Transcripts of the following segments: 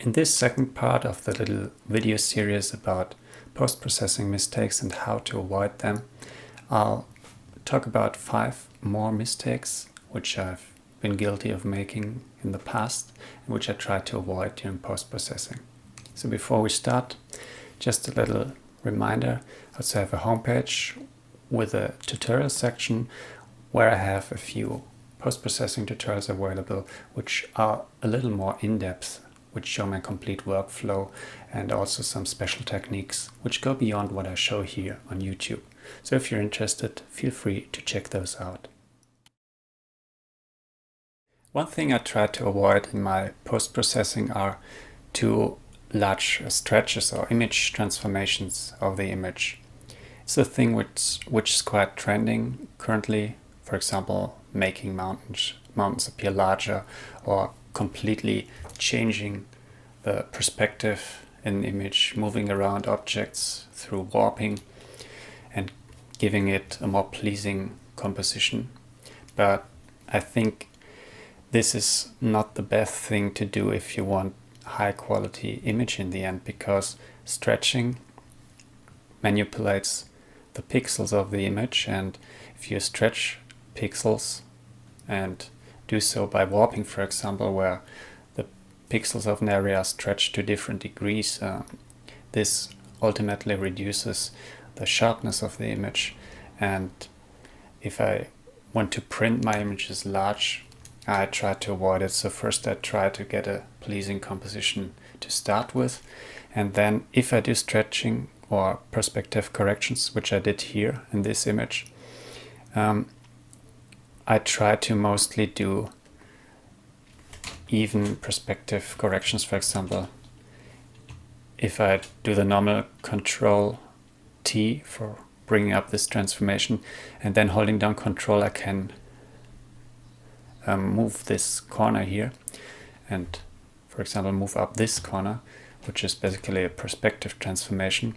In this second part of the little video series about post-processing mistakes and how to avoid them, I'll talk about 5 more mistakes which I've been guilty of making in the past and which I try to avoid during post-processing. So before we start, just a little reminder. I also have a homepage with a tutorial section where I have a few post-processing tutorials available which are a little more in-depth, which show my complete workflow and also some special techniques which go beyond what I show here on YouTube. So if you're interested, feel free to check those out. One thing I try to avoid in my post-processing are too large stretches or image transformations of the image. It's a thing which is quite trending currently. For example, making mountains appear larger, or completely changing the perspective in the image, moving around objects through warping and giving it a more pleasing composition. But I think this is not the best thing to do if you want high quality image in the end, because stretching manipulates the pixels of the image, and if you stretch pixels and do so by warping, for example, where the pixels of an area are stretched to different degrees, this ultimately reduces the sharpness of the image. And if I want to print my images large, I try to avoid it. So first I try to get a pleasing composition to start with, and then if I do stretching or perspective corrections, which I did here in this image, I try to mostly do even perspective corrections. For example, if I do the normal Control T for bringing up this transformation and then holding down Control, I can move this corner here and, for example, move up this corner, which is basically a perspective transformation.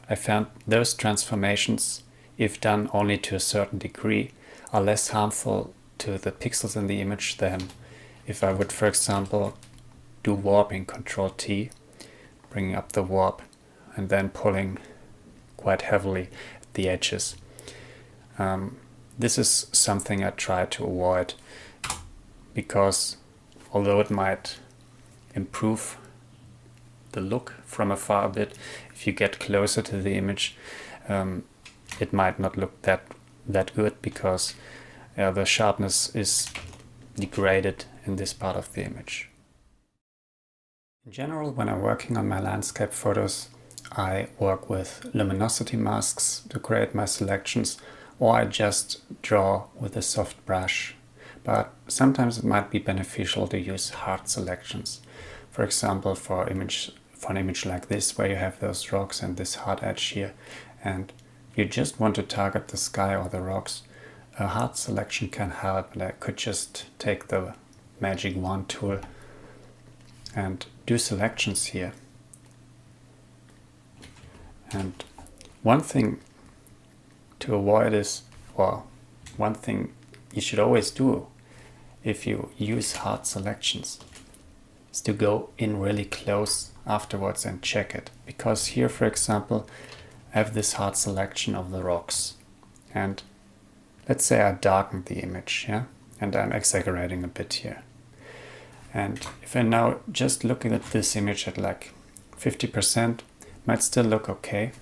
I found those transformations, if done only to a certain degree, are less harmful to the pixels in the image than if I would, for example, do warping, Control T, bringing up the warp and then pulling quite heavily at the edges. This is something I try to avoid, because although it might improve the look from afar a bit, if you get closer to the image, it might not look that good, because the sharpness is degraded in this part of the image. In general, when I'm working on my landscape photos, I work with luminosity masks to create my selections, or I just draw with a soft brush. But sometimes it might be beneficial to use hard selections. For example, for an image like this, where you have those rocks and this hard edge here, and you just want to target the sky or the rocks, a hard selection can help. And I could just take the magic wand tool and do selections here. And one thing to avoid is, well, one thing you should always do if you use hard selections is to go in really close afterwards and check it. Because here, for example, I have this hard selection of the rocks, and let's say I darkened the image, yeah, and I'm exaggerating a bit here. And if I now just looking at this image at like 50%, might still look okay.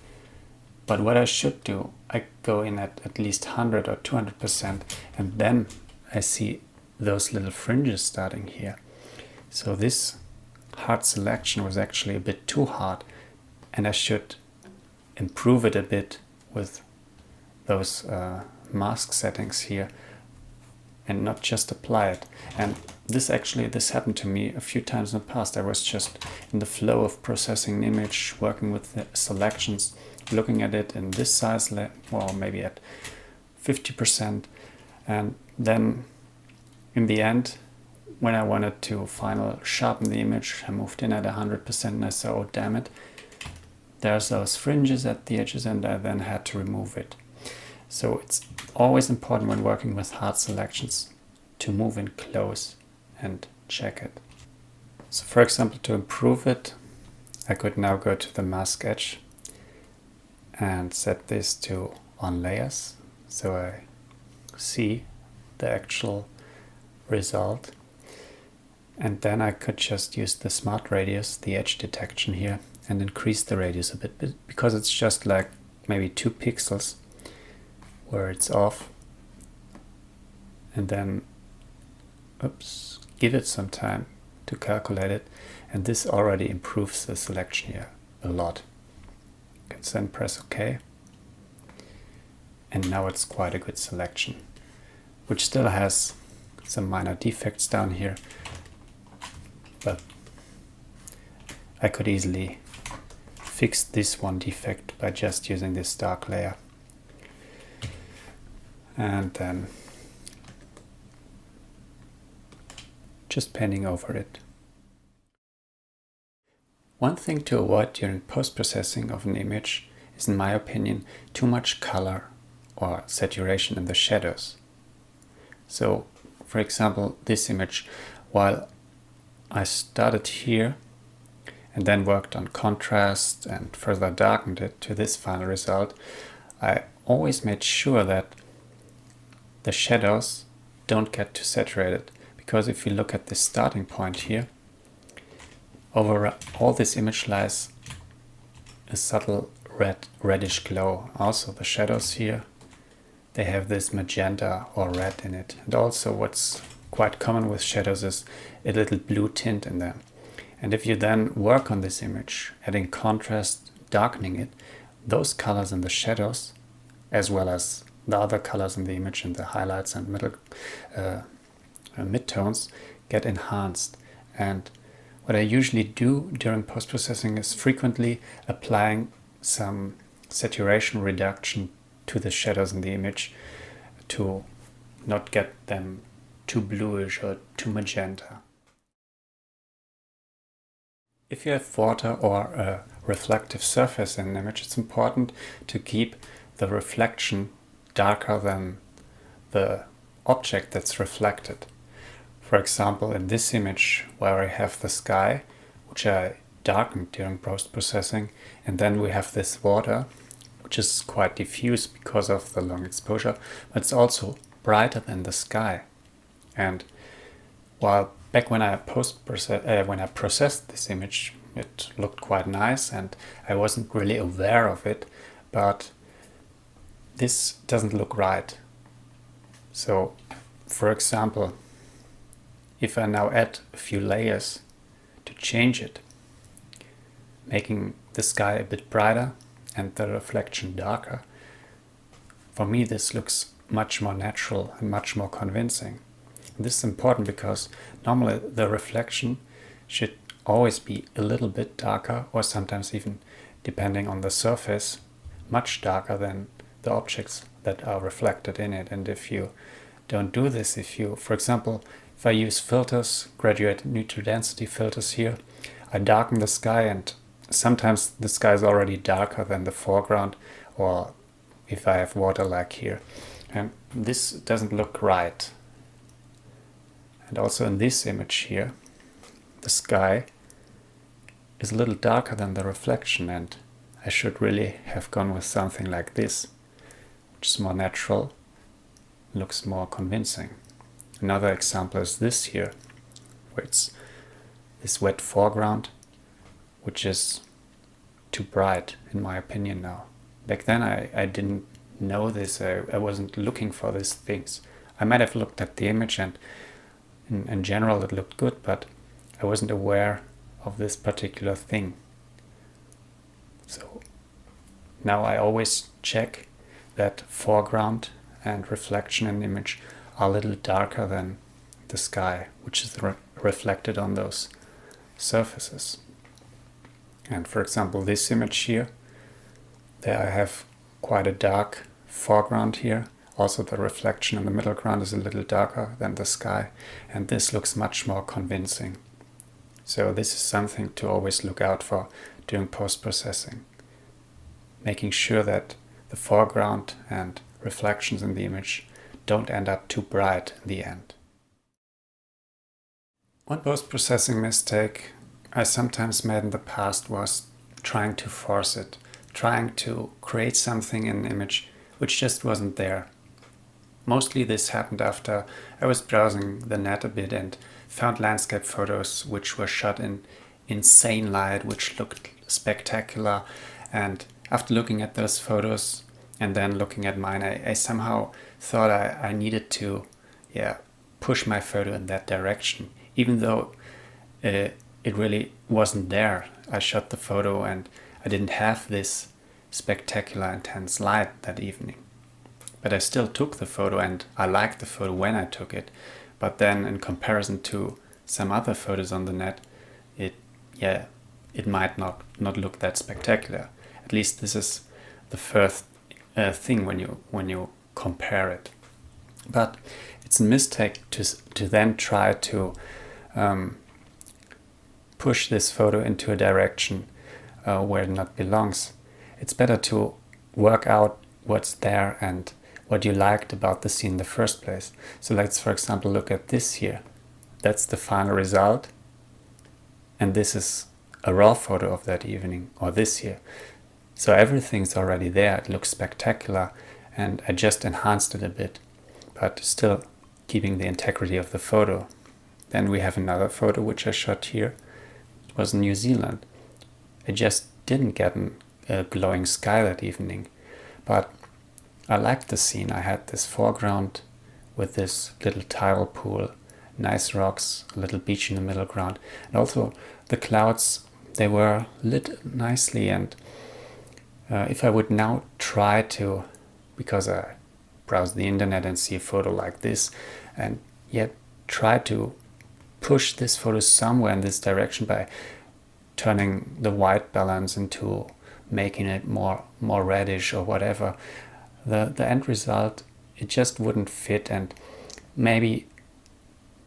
But what I should do, I go in at least 100 or 200%, and then I see those little fringes starting here. So this hard selection was actually a bit too hard, and I should improve it a bit with those mask settings here and not just apply it. And this happened to me a few times in the past. I was just in the flow of processing an image, working with the selections, looking at it in this size, or maybe at 50%, and then in the end, when I wanted to final sharpen the image, I moved in at 100% and I saw, oh damn it, there's those fringes at the edges, and I then had to remove it. So it's always important when working with hard selections to move in close and check it. So for example, to improve it, I could now go to the mask edge and set this to on layers, so I see the actual result. And then I could just use the smart radius, the edge detection here, and increase the radius a bit, because it's just like maybe 2 pixels where it's off. And then, oops, give it some time to calculate it. And this already improves the selection here a lot. You can then press OK. And now it's quite a good selection, which still has some minor defects down here, but I could easily fix this one defect by just using this dark layer and then just painting over it. One thing to avoid during post-processing of an image is, in my opinion, too much color or saturation in the shadows. So, for example, this image, while I started here and then worked on contrast and further darkened it to this final result, I always made sure that the shadows don't get too saturated, because if you look at this starting point here, over all this image lies a subtle reddish glow. Also the shadows here, they have this magenta or red in it. And also what's quite common with shadows is a little blue tint in them. And if you then work on this image, adding contrast, darkening it, those colors in the shadows, as well as the other colors in the image and the highlights and midtones, get enhanced. And what I usually do during post-processing is frequently applying some saturation reduction to the shadows in the image to not get them too bluish or too magenta. If you have water or a reflective surface in an image, it's important to keep the reflection darker than the object that's reflected. For example, in this image where I have the sky, which I darkened during post-processing, and then we have this water, which is quite diffuse because of the long exposure, but it's also brighter than the sky. And while back when I processed this image, it looked quite nice and I wasn't really aware of it, but this doesn't look right. So, for example, if I now add a few layers to change it, making the sky a bit brighter and the reflection darker, for me this looks much more natural and much more convincing. And this is important because normally the reflection should always be a little bit darker, or sometimes even, depending on the surface, much darker than the objects that are reflected in it. And if you don't do this, for example, if I use filters, graduated neutral density filters here, I darken the sky, and sometimes the sky is already darker than the foreground, or if I have water like here. And this doesn't look right. And also in this image here, the sky is a little darker than the reflection, and I should really have gone with something like this, which is more natural, looks more convincing. Another example is this here, where it's this wet foreground, which is too bright in my opinion now. Back then I didn't know this, I wasn't looking for these things. I might have looked at the image and in general it looked good, but I wasn't aware of this particular thing. So now I always check that foreground and reflection in the image are a little darker than the sky, which is reflected on those surfaces. And for example, this image here, there I have quite a dark foreground here. Also the reflection in the middle ground is a little darker than the sky, and this looks much more convincing. So this is something to always look out for during post-processing, making sure that the foreground and reflections in the image don't end up too bright in the end. One post-processing mistake I sometimes made in the past was trying to force it, trying to create something in an image which just wasn't there. Mostly this happened after I was browsing the net a bit and found landscape photos which were shot in insane light, which looked spectacular. And after looking at those photos and then looking at mine, I somehow thought I needed to push my photo in that direction, even though it really wasn't there. I shot the photo and I didn't have this spectacular intense light that evening. But I still took the photo and I liked the photo when I took it. But then in comparison to some other photos on the net, it might not look that spectacular. At least this is the first thing when you compare it. But it's a mistake to then try to push this photo into a direction where it not belongs. It's better to work out what's there and what you liked about the scene in the first place. So let's, for example, look at this here. That's the final result. And this is a raw photo of that evening, or this year. So everything's already there. It looks spectacular, and I just enhanced it a bit, but still keeping the integrity of the photo. Then we have another photo which I shot here. It was in New Zealand. I just didn't get a glowing sky that evening, but I liked the scene. I had this foreground with this little tidal pool, nice rocks, a little beach in the middle ground, and also the clouds, they were lit nicely. And if I would now try to, because I browse the internet and see a photo like this, and yet try to push this photo somewhere in this direction by turning the white balance into making it more reddish or whatever, the end result, it just wouldn't fit. And maybe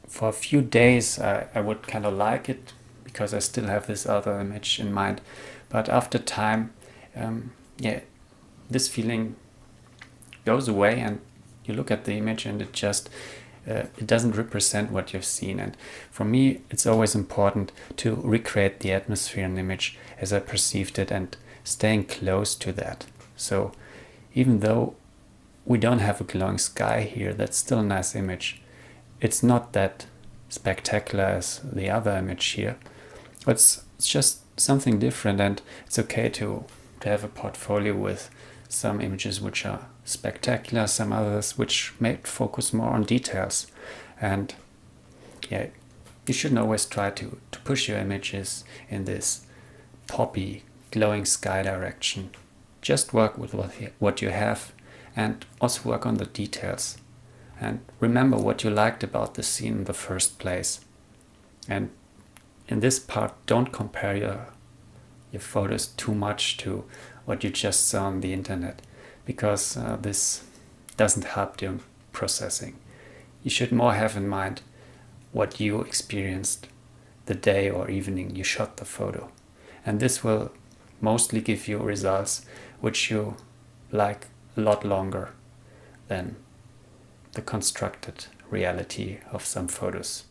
for a few days I would kind of like it because I still have this other image in mind, but after time this feeling goes away and you look at the image and it just it doesn't represent what you've seen. And for me it's always important to recreate the atmosphere in the image as I perceived it and staying close to that. So even though we don't have a glowing sky here, that's still a nice image. It's not that spectacular as the other image here. It's just something different, and it's okay to have a portfolio with some images which are spectacular, some others which may focus more on details. And you shouldn't always try to push your images in this poppy, glowing sky direction. Just work with what you have and also work on the details. And remember what you liked about the scene in the first place. And in this part, don't compare your photos too much to what you just saw on the internet, because this doesn't help you in processing. You should more have in mind what you experienced the day or evening you shot the photo. And this will mostly give you results which you like a lot longer than the constructed reality of some photos.